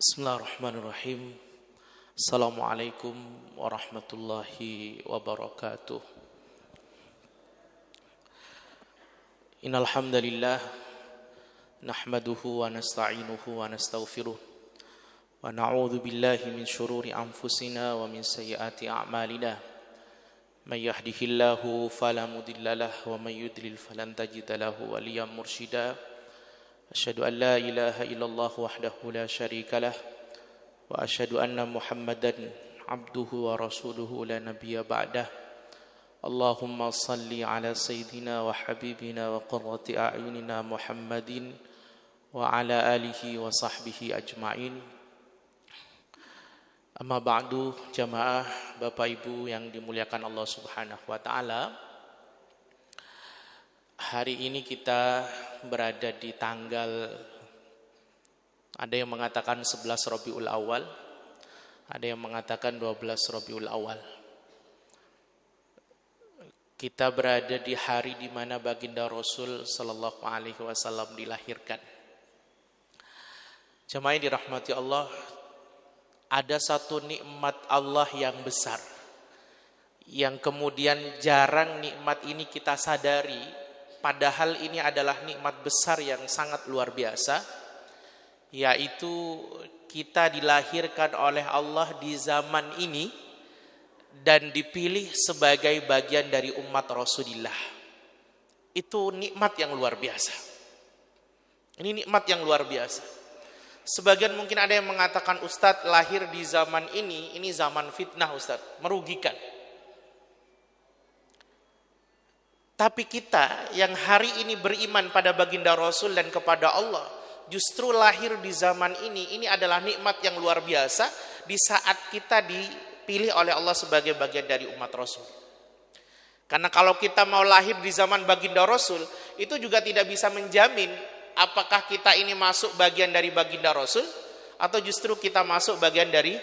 Bismillahirrahmanirrahim. Assalamualaikum warahmatullahi wabarakatuh. Innal hamdalillah nahmaduhu wa nasta'inuhu wa nastaghfiruh wa na'udzu billahi min shururi anfusina wa min sayyiati a'malina. May yahdihillahu fala mudilla lahu wa may yudlil falan tajida lahu waliyyan mursyida. Asyhadu an la ilaha illallah wahdahu la syarika lah wa asyhadu anna Muhammadan abduhu wa rasuluhu la nabiyya ba'dah. Allahumma salli ala sayyidina wa habibina wa qurrati a'yunina Muhammadin wa ala alihi wa sahbihi ajma'in. Amma ba'du, jamaah Bapak Ibu yang dimuliakan Allah Subhanahu wa taala. Hari ini kita berada di tanggal, ada yang mengatakan 11 Rabiul Awal, ada yang mengatakan 12 Rabiul Awal. Kita berada di hari di mana baginda Rasul sallallahu alaihi wasallam dilahirkan. Jemaah yang dirahmati Allah, ada satu nikmat Allah yang besar, yang kemudian jarang nikmat ini kita sadari. Padahal ini adalah nikmat besar yang sangat luar biasa, yaitu kita dilahirkan oleh Allah di zaman ini dan dipilih sebagai bagian dari umat Rasulullah. Itu nikmat yang luar biasa. Ini nikmat yang luar biasa. Sebagian mungkin ada yang mengatakan, Ustadz, lahir di zaman ini zaman fitnah Ustadz, merugikan. Tapi kita yang hari ini beriman pada baginda Rasul dan kepada Allah, justru lahir di zaman ini adalah nikmat yang luar biasa di saat kita dipilih oleh Allah sebagai bagian dari umat Rasul. Karena kalau kita mau lahir di zaman baginda Rasul, itu juga tidak bisa menjamin apakah kita ini masuk bagian dari baginda Rasul atau justru kita masuk bagian dari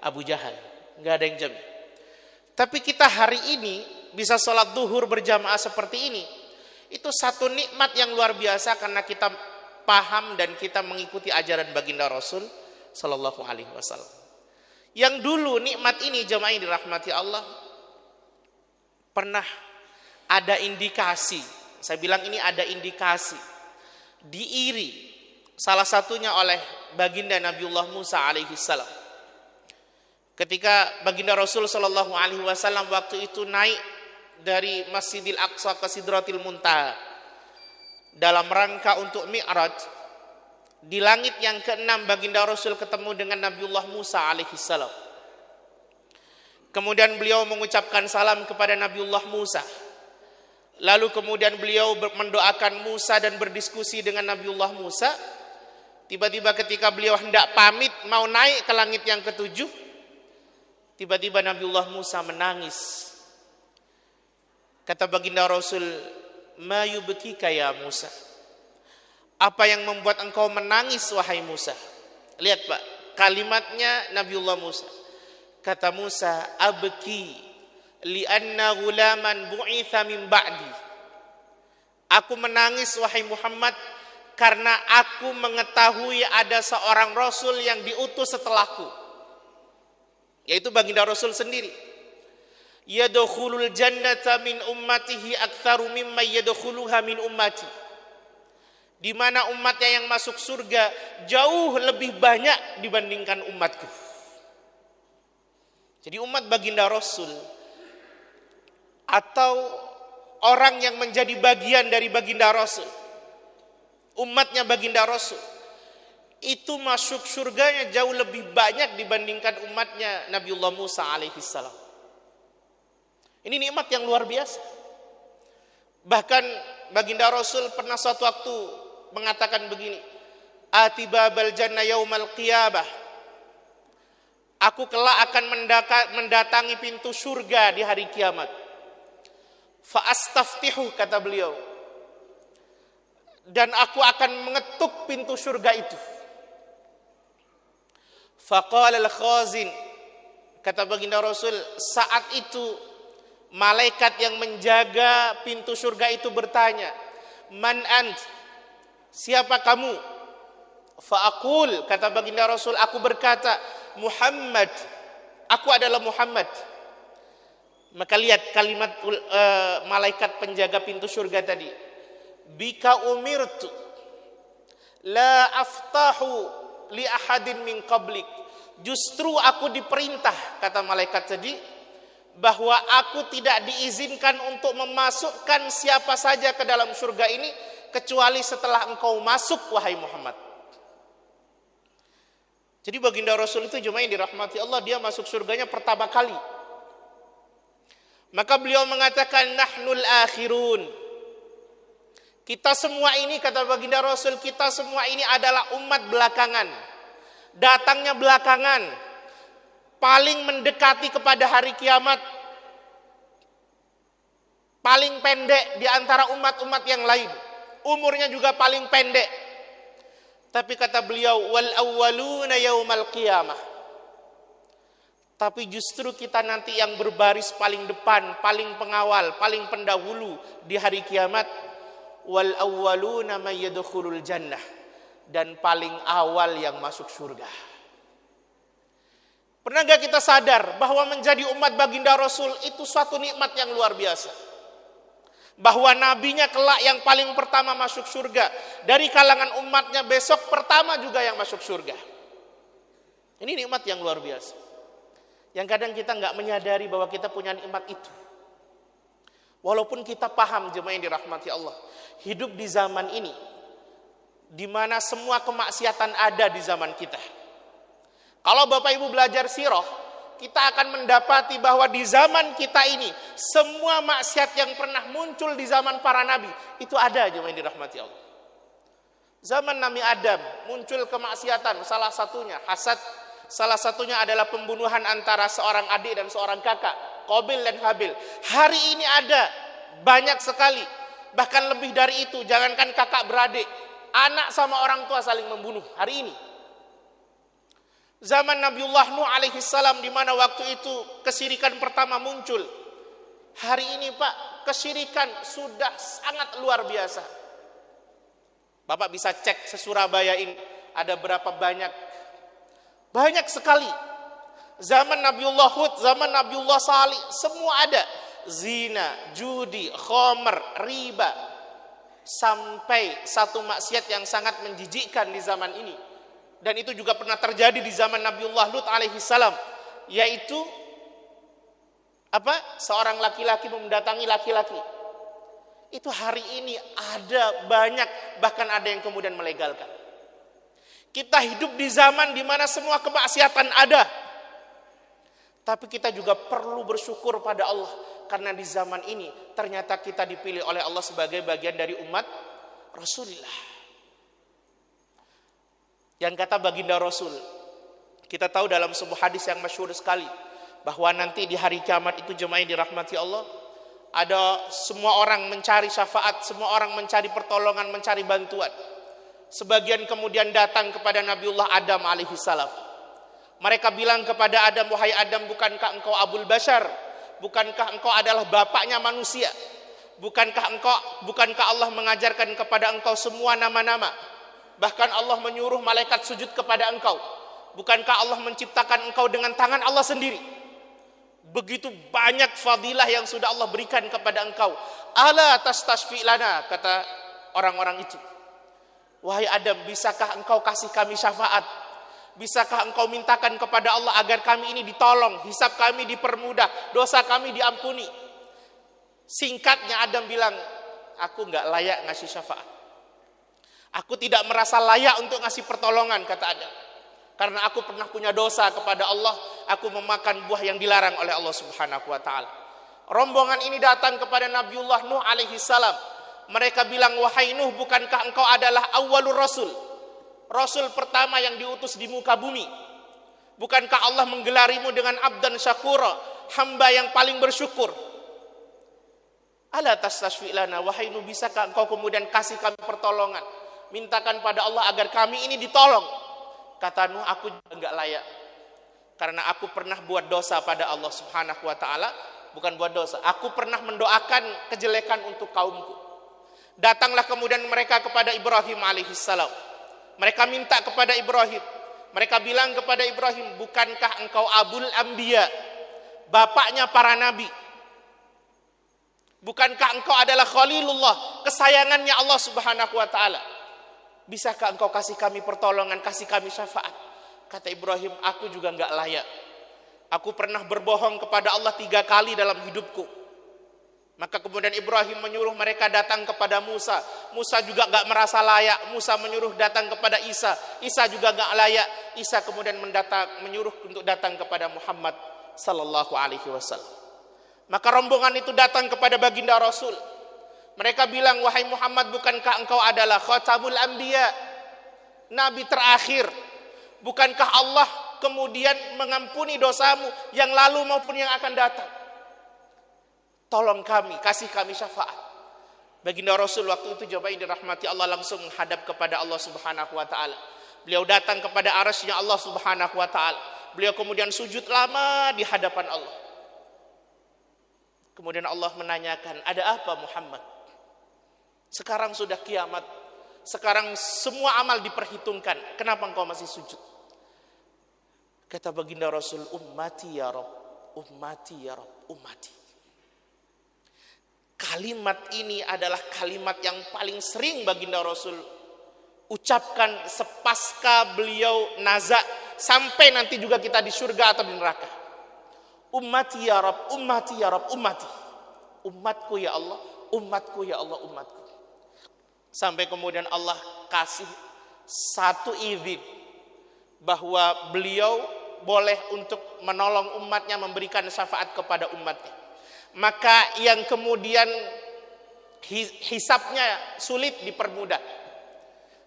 Abu Jahal. Enggak ada yang jamin. Tapi kita hari ini bisa sholat duhur berjamaah seperti ini, itu satu nikmat yang luar biasa karena kita paham dan kita mengikuti ajaran baginda Rasul sallallahu alaihi wasallam. Yang dulu nikmat ini, jemaah yang dirahmati Allah, pernah ada indikasi, saya bilang ini ada indikasi, diiri salah satunya oleh baginda Nabiullah Musa alaihi salam. Ketika baginda Rasul sallallahu alaihi wasallam waktu itu naik dari Masjidil Aqsa ke Sidratil Muntaha dalam rangka untuk Mi'raj, di langit yang ke-6 baginda Rasul ketemu dengan Nabiullah Musa alaihi salam. Kemudian beliau mengucapkan salam kepada Nabiullah Musa. Lalu kemudian beliau mendoakan Musa dan berdiskusi dengan Nabiullah Musa. Tiba-tiba ketika beliau hendak pamit mau naik ke langit yang ke-7, tiba-tiba Nabiullah Musa menangis. Kata baginda Rasul, "Ma yubkika ya Musa?" Apa yang membuat engkau menangis wahai Musa? Lihat Pak, kalimatnya Nabiullah Musa. Kata Musa, "Abki li'anna ghulaman bu'itha min ba'di." Aku menangis wahai Muhammad karena aku mengetahui ada seorang Rasul yang diutus setelahku, yaitu baginda Rasul sendiri. Yadkhulul jannata min ummatihi aktsaru mimma yadkhuluha min ummati. Di mana umatnya yang masuk surga jauh lebih banyak dibandingkan umatku. Jadi umat baginda Rasul atau orang yang menjadi bagian dari baginda Rasul, umatnya baginda Rasul, itu masuk surganya jauh lebih banyak dibandingkan umatnya Nabiullah Musa alaihi salam. Ini nikmat yang luar biasa. Bahkan baginda Rasul pernah suatu waktu mengatakan begini, "Atibabal jannah yaumal qiyamah." Aku kelak akan mendatangi pintu surga di hari kiamat. Fa astaftihu, kata beliau. Dan aku akan mengetuk pintu surga itu. Faqala al-khazin, kata baginda Rasul, saat itu malaikat yang menjaga pintu surga itu bertanya, "Man ant?" Siapa kamu? Fa'aqul, kata baginda Rasul, aku berkata, Muhammad, aku adalah Muhammad. Maka lihat kalimat malaikat penjaga pintu surga tadi. Bika umirtu la aftahu li ahadin min qablik. Justru aku diperintah, kata malaikat tadi, bahwa aku tidak diizinkan untuk memasukkan siapa saja ke dalam surga ini kecuali setelah engkau masuk, wahai Muhammad. Jadi baginda Rasul itu jemaah yang dirahmati Allah, dia masuk surganya pertama kali. Maka beliau mengatakan nahnul akhirun. Kita semua ini, kata baginda Rasul, kita semua ini adalah umat belakangan. Datangnya belakangan. Paling mendekati kepada hari kiamat. Paling pendek di antara umat-umat yang lain. Umurnya juga paling pendek. Tapi kata beliau, wal awwaluna yaumal qiyamah. Tapi justru kita nanti yang berbaris paling depan, paling pengawal, paling pendahulu di hari kiamat. Wal awwaluna may yadkhulul jannah. Dan paling awal yang masuk surga. Pernah gak kita sadar bahwa menjadi umat baginda Rasul itu suatu nikmat yang luar biasa? Bahwa nabinya kelak yang paling pertama masuk surga. Dari kalangan umatnya besok pertama juga yang masuk surga. Ini nikmat yang luar biasa. Yang kadang kita gak menyadari bahwa kita punya nikmat itu. Walaupun kita paham jemaah yang dirahmati Allah. Hidup di zaman ini. Di mana semua kemaksiatan ada di zaman kita. Kalau Bapak Ibu belajar sirah, kita akan mendapati bahwa di zaman kita ini semua maksiat yang pernah muncul di zaman para nabi itu ada jemaah yang dirahmati Allah. Zaman Nabi Adam muncul kemaksiatan, salah satunya hasad, salah satunya adalah pembunuhan antara seorang adik dan seorang kakak, Qabil dan Habil. Hari ini ada banyak sekali, bahkan lebih dari itu. Jangankan kakak beradik, anak sama orang tua saling membunuh hari ini. Zaman Nabiullah Nuh alaihi salam, di mana waktu itu kesyirikan pertama muncul. Hari ini Pak, kesyirikan sudah sangat luar biasa. Bapak bisa cek se-Surabaya ini ada berapa banyak. Banyak sekali. Zaman Nabiullah Hud, zaman Nabiullah Salih, semua ada. Zina, judi, khamr, riba. Sampai satu maksiat yang sangat menjijikkan di zaman ini. Dan itu juga pernah terjadi di zaman Nabiullah Lut alaihi salam, yaitu seorang laki-laki mendatangi laki-laki. Itu hari ini ada banyak, bahkan ada yang kemudian melegalkan. Kita hidup di zaman di mana semua kemaksiatan ada. Tapi kita juga perlu bersyukur pada Allah, karena di zaman ini ternyata kita dipilih oleh Allah sebagai bagian dari umat Rasulullah. Yang kata baginda Rasul, kita tahu dalam sebuah hadis yang masyhur sekali, bahwa nanti di hari kiamat itu jemaah yang dirahmati Allah, ada semua orang mencari syafaat, semua orang mencari pertolongan, mencari bantuan. Sebagian kemudian datang kepada Nabiullah Adam alaihi salam. Mereka bilang kepada Adam, wahai Adam, bukankah engkau Abul Bashar? Bukankah engkau adalah bapaknya manusia? Bukankah Allah mengajarkan kepada engkau semua nama-nama? Bahkan Allah menyuruh malaikat sujud kepada engkau. Bukankah Allah menciptakan engkau dengan tangan Allah sendiri? Begitu banyak fadilah yang sudah Allah berikan kepada engkau. Ala tastashfi lana, kata orang-orang itu. Wahai Adam, bisakah engkau kasih kami syafaat? Bisakah engkau mintakan kepada Allah agar kami ini ditolong, hisab kami dipermudah, dosa kami diampuni? Singkatnya Adam bilang, aku gak layak ngasih syafaat. Aku tidak merasa layak untuk ngasih pertolongan, kata Adam. Karena aku pernah punya dosa kepada Allah, aku memakan buah yang dilarang oleh Allah Subhanahu wa taala. Rombongan ini datang kepada Nabiullah Nuh alaihi salam. Mereka bilang, wahai Nuh, bukankah engkau adalah awwalur rasul? Rasul pertama yang diutus di muka bumi. Bukankah Allah menggelarimu dengan abdan syakura, hamba yang paling bersyukur? Ala tastashfi lana, wahai Nuh, bisakah engkau kemudian kasih kami pertolongan? Mintakan pada Allah agar kami ini ditolong. Kata Nuh, aku juga enggak layak. Karena aku pernah buat dosa pada Allah Subhanahu wa taala, bukan buat dosa. Aku pernah mendoakan kejelekan untuk kaumku. Datanglah kemudian mereka kepada Ibrahim alaihissalam. Mereka minta kepada Ibrahim. Mereka bilang kepada Ibrahim, bukankah engkau Abul Anbiya, bapaknya para nabi? Bukankah engkau adalah Khalilullah, kesayangannya Allah Subhanahu wa taala? Bisakah engkau kasih kami pertolongan, kasih kami syafaat? Kata Ibrahim, aku juga enggak layak. Aku pernah berbohong kepada Allah 3 kali dalam hidupku. Maka kemudian Ibrahim menyuruh mereka datang kepada Musa. Musa juga enggak merasa layak. Musa menyuruh datang kepada Isa. Isa juga enggak layak. Isa kemudian menyuruh untuk datang kepada Muhammad sallallahu alaihi wasallam. Maka rombongan itu datang kepada baginda Rasul. Mereka bilang, wahai Muhammad, bukankah engkau adalah khatamul anbiya, nabi terakhir? Bukankah Allah kemudian mengampuni dosamu yang lalu maupun yang akan datang? Tolong kami, kasih kami syafaat. Baginda Rasul waktu itu jawabnya dirahmati Allah langsung menghadap kepada Allah Subhanahu wa taala. Beliau datang kepada arasy-Nya Allah Subhanahu wa taala. Beliau kemudian sujud lama di hadapan Allah. Kemudian Allah menanyakan, ada apa Muhammad? Sekarang sudah kiamat. Sekarang semua amal diperhitungkan. Kenapa engkau masih sujud? Kata baginda Rasul, ummati ya Rabb, ummati ya Rabb, ummati. Kalimat ini adalah kalimat yang paling sering baginda Rasul ucapkan sepasca beliau nazak sampai nanti juga kita di surga atau di neraka. Ummati ya Rabb, ummati ya Rabb, ummati. Umatku ya Allah, umatku ya Allah, umatku. Sampai kemudian Allah kasih satu izin bahwa beliau boleh untuk menolong umatnya, memberikan syafaat kepada umatnya. Maka yang kemudian hisabnya sulit dipermudah.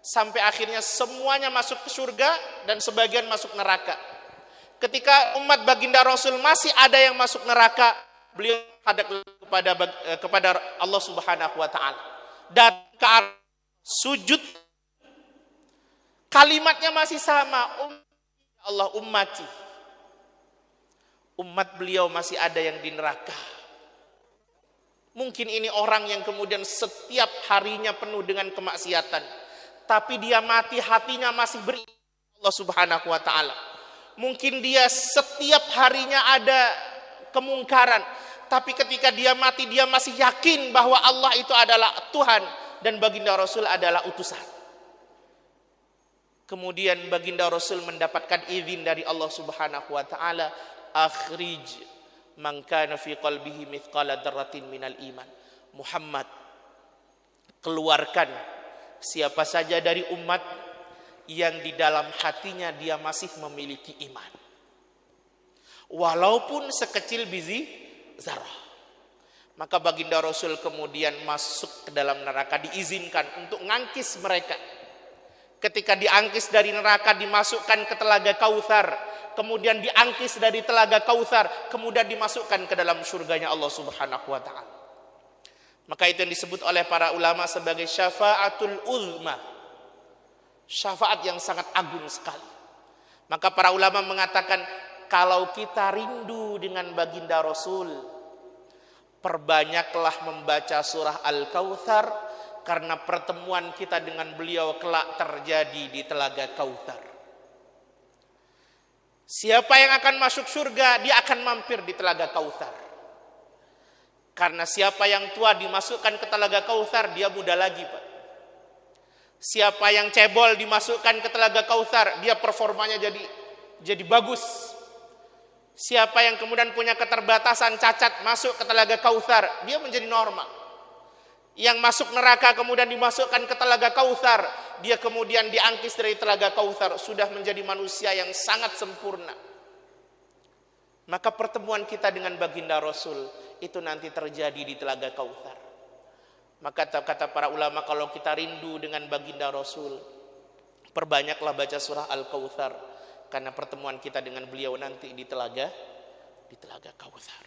Sampai akhirnya semuanya masuk ke surga dan sebagian masuk neraka. Ketika umat baginda Rasul masih ada yang masuk neraka, beliau hadap kepada Allah Subhanahu wa taala. Dan ke arah sujud, kalimatnya masih sama, Allah ummati. Umat beliau masih ada yang di neraka. Mungkin ini orang yang kemudian setiap harinya penuh dengan kemaksiatan, tapi dia mati hatinya masih beriman Allah Subhanahu wa taala. Mungkin dia setiap harinya ada kemungkaran, tapi ketika dia mati dia masih yakin bahwa Allah itu adalah Tuhan dan baginda Rasul adalah utusan. Kemudian baginda Rasul mendapatkan izin dari Allah Subhanahu wa taala, akhrij man kana fi qalbihi mithqala dzarratin minal iman. Muhammad, keluarkan siapa saja dari umat yang di dalam hatinya dia masih memiliki iman, walaupun sekecil biji zarah. Maka baginda Rasul kemudian masuk ke dalam neraka, diizinkan untuk ngangkis mereka. Ketika diangkis dari neraka, dimasukkan ke telaga Kautsar, kemudian diangkis dari telaga Kautsar, kemudian dimasukkan ke dalam surganya Allah Subhanahu wa taala. Maka itu yang disebut oleh para ulama sebagai syafaatul uzma, syafaat yang sangat agung sekali. Maka para ulama mengatakan, kalau kita rindu dengan baginda Rasul, perbanyaklah membaca surah Al-Kautsar, karena pertemuan kita dengan beliau kelak terjadi di telaga Kautsar. Siapa yang akan masuk surga, dia akan mampir di telaga Kautsar. Karena siapa yang tua dimasukkan ke telaga Kautsar, dia muda lagi, Pak. Siapa yang cebol dimasukkan ke telaga Kautsar, dia performanya jadi bagus. Siapa yang kemudian punya keterbatasan, cacat, masuk ke telaga Kautsar, dia menjadi normal. Yang masuk neraka kemudian dimasukkan ke telaga Kautsar, dia kemudian diangkis dari telaga Kautsar, sudah menjadi manusia yang sangat sempurna. Maka pertemuan kita dengan baginda Rasul itu nanti terjadi di telaga Kautsar. Maka kata para ulama, kalau kita rindu dengan baginda Rasul, perbanyaklah baca surah Al-Kautsar, karena pertemuan kita dengan beliau nanti di telaga Kautsar.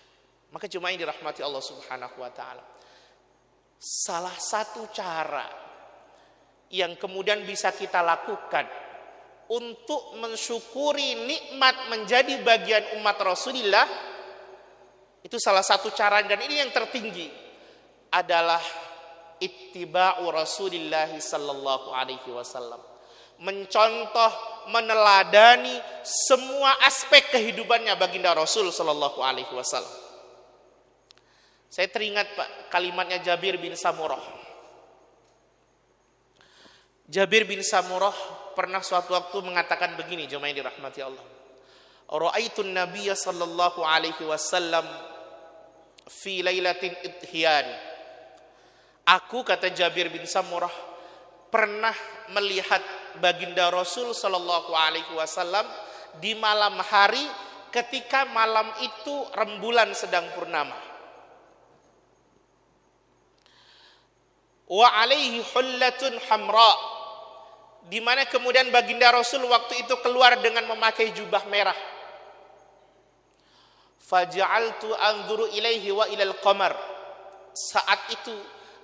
Maka cuma ini dirahmati Allah Subhanahu wa taala. Salah satu cara yang kemudian bisa kita lakukan untuk mensyukuri nikmat menjadi bagian umat Rasulullah, itu salah satu cara, dan ini yang tertinggi, adalah ittiba'u Rasulillah sallallahu alaihi wasallam, mencontoh, meneladani semua aspek kehidupannya baginda Rasul sallallahu alaihi wasallam. Saya teringat Pak kalimatnya Jabir bin Samurah. Jabir bin Samurah pernah suatu waktu mengatakan begini, jemaah yang dirahmati Allah. Ra'aitun Nabiyya sallallahu alaihi wasallam fi lailatin idhiyan. Aku, kata Jabir bin Samurah, pernah melihat baginda Rasul sallallahu alaihi wasallam di malam hari ketika malam itu rembulan sedang purnama. Wa alaihi hullatun hamra, di mana kemudian baginda Rasul waktu itu keluar dengan memakai jubah merah. Faja'altu anzuru ilaihi wa ilal qamar. Saat itu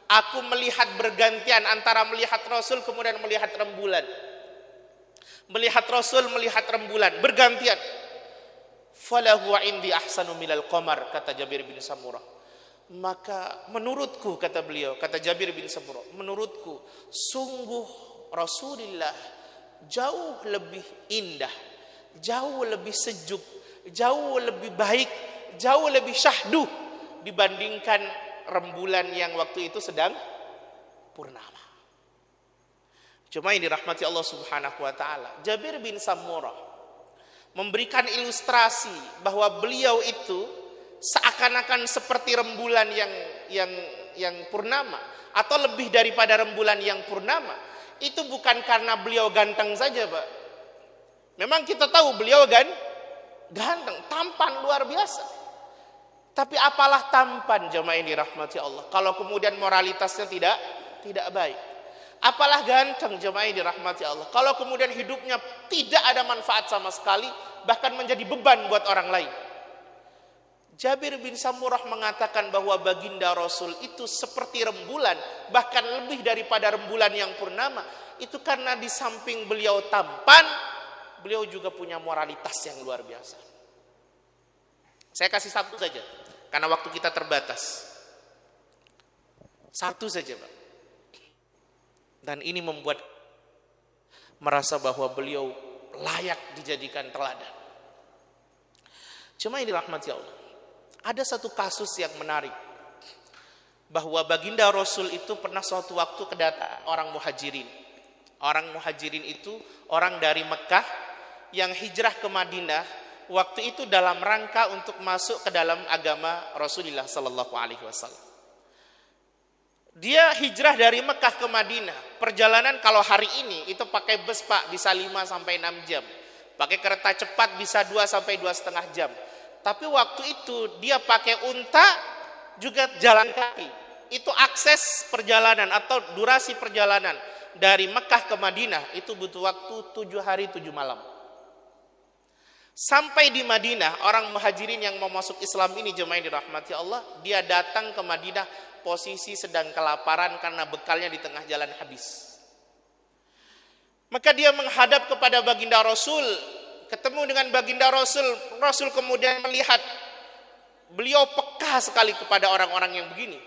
aku melihat bergantian antara melihat Rasul kemudian melihat rembulan. Melihat Rasul, melihat rembulan, bergantian. Falahu indi ahsanu minal qamar, kata Jabir bin Samurah. Maka menurutku, kata beliau, kata Jabir bin Samurah, menurutku sungguh Rasulullah jauh lebih indah, jauh lebih sejuk, jauh lebih baik, jauh lebih syahdu dibandingkan rembulan yang waktu itu sedang purnama. Cuma ini dirahmati Allah Subhanahu wa taala. Jabir bin Samurah memberikan ilustrasi bahwa beliau itu seakan-akan seperti rembulan yang purnama atau lebih daripada rembulan yang purnama. Itu bukan karena beliau ganteng saja, Pak. Memang kita tahu beliau ganteng, tampan luar biasa. Tapi apalah tampan, jemaah yang dirahmati Allah, kalau kemudian moralitasnya tidak baik. Apalah ganteng, jemaah yang dirahmati Allah, kalau kemudian hidupnya tidak ada manfaat sama sekali, bahkan menjadi beban buat orang lain. Jabir bin Samurah mengatakan bahwa baginda Rasul itu seperti rembulan, bahkan lebih daripada rembulan yang purnama. Itu karena di samping beliau tampan, beliau juga punya moralitas yang luar biasa. Saya kasih satu saja, karena waktu kita terbatas. Satu saja, Pak. Dan ini membuat merasa bahwa beliau layak dijadikan teladan. Cuma ini rahmati Allah. Ada satu kasus yang menarik, bahwa baginda Rasul itu pernah suatu waktu kedatangan orang muhajirin. Orang muhajirin itu orang dari Mekah yang hijrah ke Madinah, waktu itu dalam rangka untuk masuk ke dalam agama Rasulullah sallallahu alaihi wasallam. Dia hijrah dari Mekah ke Madinah. Perjalanan kalau hari ini itu pakai bus, Pak, bisa 5 sampai 6 jam. Pakai kereta cepat bisa 2 sampai 2,5 jam. Tapi waktu itu dia pakai unta, juga jalan kaki. Itu akses perjalanan atau durasi perjalanan dari Mekah ke Madinah itu butuh waktu 7 hari 7 malam. Sampai di Madinah, orang muhajirin yang mau masuk Islam ini, jemaah yang dirahmati Allah, dia datang ke Madinah posisi sedang kelaparan karena bekalnya di tengah jalan habis. Maka dia menghadap kepada baginda Rasul, ketemu dengan baginda Rasul. Rasul kemudian melihat beliau peka sekali kepada orang-orang yang begini.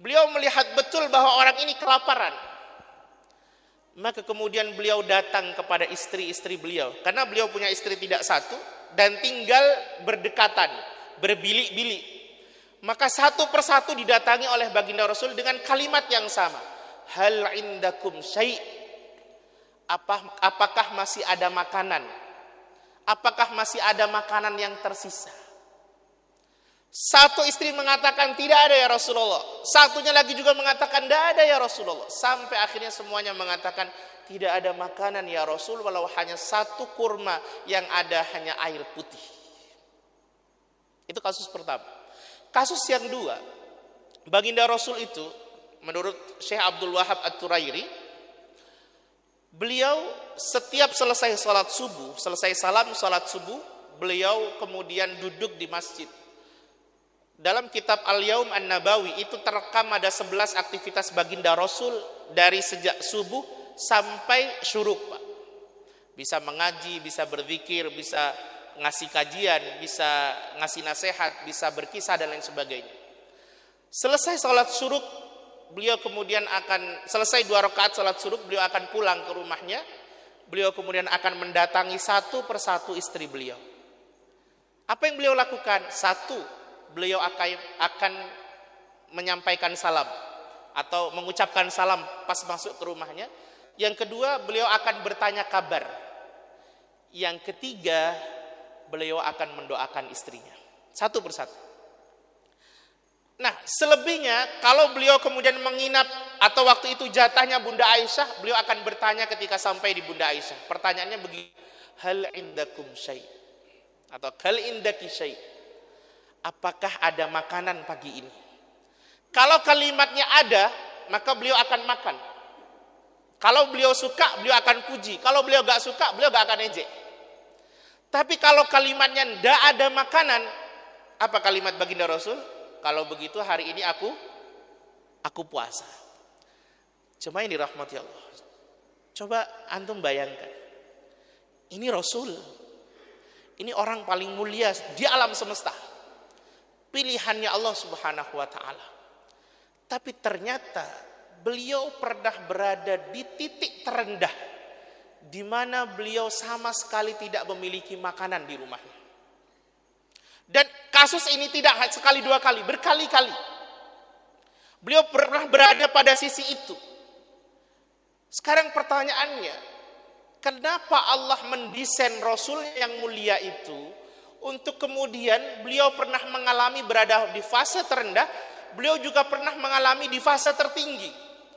Beliau melihat betul bahwa orang ini kelaparan. Maka kemudian beliau datang kepada istri-istri beliau, karena beliau punya istri tidak satu dan tinggal berdekatan, berbilik-bilik. Maka satu persatu didatangi oleh baginda Rasul dengan kalimat yang sama. Hal indakum syai'? Apakah masih ada makanan? Apakah masih ada makanan yang tersisa? Satu istri mengatakan tidak ada ya Rasulullah. Satunya lagi juga mengatakan tidak ada ya Rasulullah. Sampai akhirnya semuanya mengatakan tidak ada makanan ya Rasul, walau hanya satu kurma yang ada hanya air putih. Itu kasus pertama. Kasus yang kedua, baginda Rasul itu menurut Syekh Abdul Wahab At-Turairi, beliau setiap selesai salat subuh, selesai salam salat subuh, beliau kemudian duduk di masjid. Dalam kitab Al-Yaum An-Nabawi itu terekam ada 11 aktivitas baginda Rasul dari sejak subuh sampai syuruk, Pak. Bisa mengaji, bisa berzikir, bisa ngasih kajian, bisa ngasih nasihat, bisa berkisah dan lain sebagainya. Selesai salat syuruk, beliau kemudian akan selesai 2 rakaat salat syuruk, beliau akan pulang ke rumahnya. beliau kemudian akan mendatangi satu persatu istri beliau. Apa yang beliau lakukan? Satu, beliau akan menyampaikan salam atau mengucapkan salam pas masuk ke rumahnya. Yang kedua, beliau akan bertanya kabar. Yang ketiga, beliau akan mendoakan istrinya. Satu persatu. Nah, selebihnya kalau beliau kemudian menginap atau waktu itu jatahnya Bunda Aisyah, beliau akan bertanya ketika sampai di Bunda Aisyah. Pertanyaannya begini, hal indakum syai' atau hal indaki syai'. Apakah ada makanan pagi ini? Kalau kalimatnya ada, maka beliau akan makan. Kalau beliau suka, beliau akan puji. Kalau beliau gak suka, beliau gak akan ejek. Tapi kalau kalimatnya tidak ada makanan, apa kalimat baginda Rasul? Kalau begitu hari ini aku puasa. Cuma ini rahmati Allah. Coba antum bayangkan. Ini Rasul. Ini orang paling mulia di alam semesta. Pilihannya Allah Subhanahu wa taala. Tapi ternyata beliau pernah berada di titik terendah di mana beliau sama sekali tidak memiliki makanan di rumahnya. Dan kasus ini tidak sekali dua kali, berkali-kali. Beliau pernah berada pada sisi itu. Sekarang pertanyaannya, kenapa Allah mendesain Rasul yang mulia itu untuk kemudian beliau pernah mengalami berada di fase terendah, beliau juga pernah mengalami di fase tertinggi.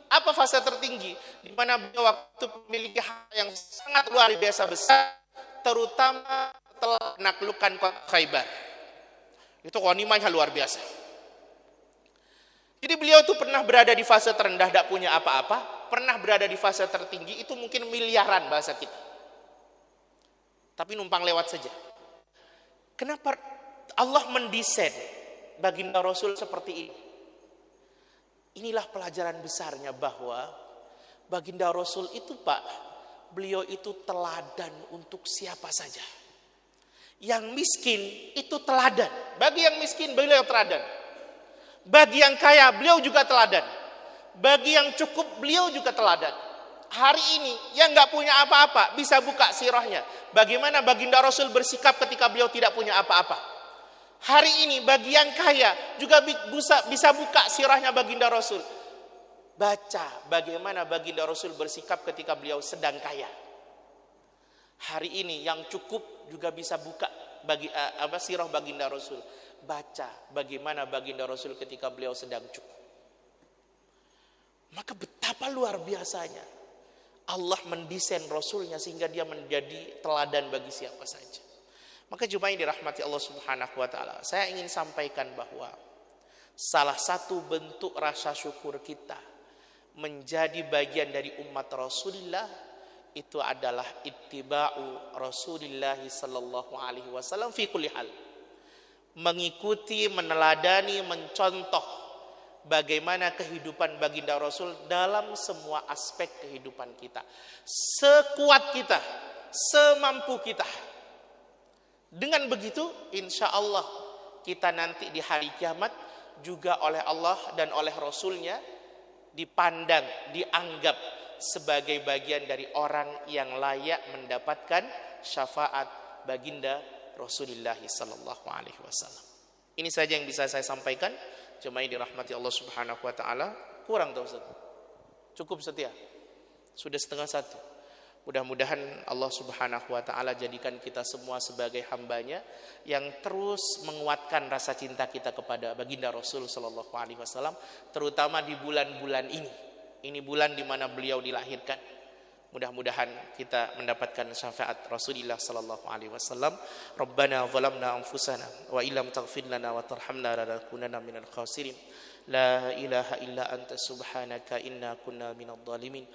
Apa fase tertinggi? Di mana beliau waktu memiliki hal yang sangat luar biasa besar, terutama setelah menaklukkan kota Khaybar. Itu ghanimahnya luar biasa. Jadi beliau itu pernah berada di fase terendah, tidak punya apa-apa. Pernah berada di fase tertinggi, itu mungkin miliaran bahasa kita. Tapi numpang lewat saja. Kenapa Allah mendesain baginda Rasul seperti ini? Inilah pelajaran besarnya bahwa baginda Rasul itu Pak, beliau itu teladan untuk siapa saja. Yang miskin itu teladan. Bagi yang miskin beliau teladan. Bagi yang kaya beliau juga teladan. Bagi yang cukup beliau juga teladan. Hari ini yang gak punya apa-apa bisa buka sirahnya. Bagaimana baginda Rasul bersikap ketika beliau tidak punya apa-apa. Hari ini bagi yang kaya juga bisa buka sirahnya baginda Rasul. Baca bagaimana baginda Rasul bersikap ketika beliau sedang kaya. Hari ini yang cukup juga bisa buka sirah baginda Rasul. Baca bagaimana baginda Rasul ketika beliau sedang cukup. Maka betapa luar biasanya Allah mendesain Rasulnya sehingga dia menjadi teladan bagi siapa saja. Maka jemaah yang dirahmati Allah Subhanahu wa taala, saya ingin sampaikan bahwa salah satu bentuk rasa syukur kita menjadi bagian dari umat Rasulullah itu adalah ittiba'u Rasulillah sallallahu alaihi wasallam fi kulli hal. Mengikuti, meneladani, mencontoh bagaimana kehidupan baginda Rasul dalam semua aspek kehidupan kita. Sekuat kita, semampu kita. Dengan begitu, insya Allah kita nanti di hari kiamat juga oleh Allah dan oleh Rasulnya dipandang, dianggap sebagai bagian dari orang yang layak mendapatkan syafaat baginda Rasulullah sallallahu alaihi wasallam. Ini saja yang bisa saya sampaikan. Jemaah yang dirahmati Allah Subhanahu wa taala. Kurang tak Ustaz? Cukup setia? Sudah 1:30. Mudah-mudahan Allah Subhanahu wa taala jadikan kita semua sebagai hambanya yang terus menguatkan rasa cinta kita kepada baginda Rasul sallallahu alaihi wasallam, terutama di bulan-bulan ini. Ini bulan di mana beliau dilahirkan. Mudah-mudahan kita mendapatkan syafaat Rasulullah sallallahu alaihi wasallam. Rabbana zalamna anfusana wa illam taghfir lana wa tarhamna lanakunanna minal khasirin. La ilaha illa anta subhanaka inna kunna minadh dhalimin.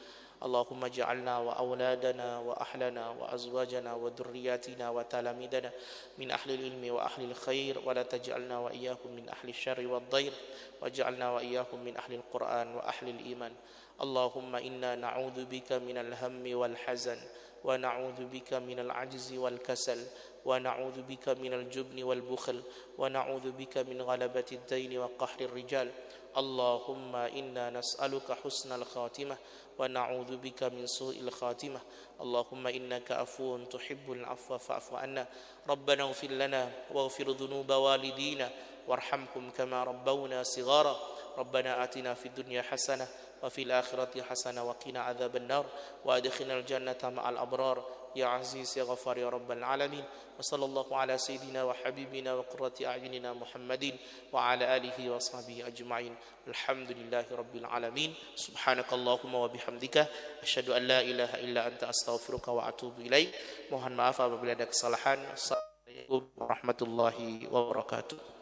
Allahumma ja'alna wa awladana wa ahlana wa azwajana wa dhurriyyatina wa talamidana min ahli ilmi wa ahli khair wa la taj'alna wa iyyakum min ahli syarri wad dhair wa ja'alna wa iyyakum min ahli al-Qur'an wa ahli al-iman. Allahumma inna na'udzu bika minal hammi wal hazan wa na'udzu bika minal ajzi wal kasal wa na'udzu bika minal jubni wal bukhl wa na'udzu bika min ghalabati ad-daini wa qahri ar-rijal Allahumma inna nas'aluka husnal khatimah wa na'udzu bika min su'il khatimah. Allahumma innaka afuwun tuhibbul afwa fa'fu anna. Rabbana ighfir lana waghfir dhunuba walidina warhamhum kama rabbawna shighara. Rabbana atina fid dunya hasanah wa fil akhirati hasanah wa qina adzaban nar wa adkhilnal jannata ma'al abrar ya aziz ya ghafar ya rabbal alamin. Wa sallallahu ala sayyidina wa habibina wa qurrati a'yunina Muhammadin wa ala alihi wa sahbihi ajma'in. Alhamdulillahi rabbil alamin. Subhanakallahumma wa bihamdika asyhadu an la ilaha illa anta astaghfiruka wa atubu ilaik. Mohon maaf apabila ada kesalahan. Assalamualaikum warahmatullahi wabarakatuh.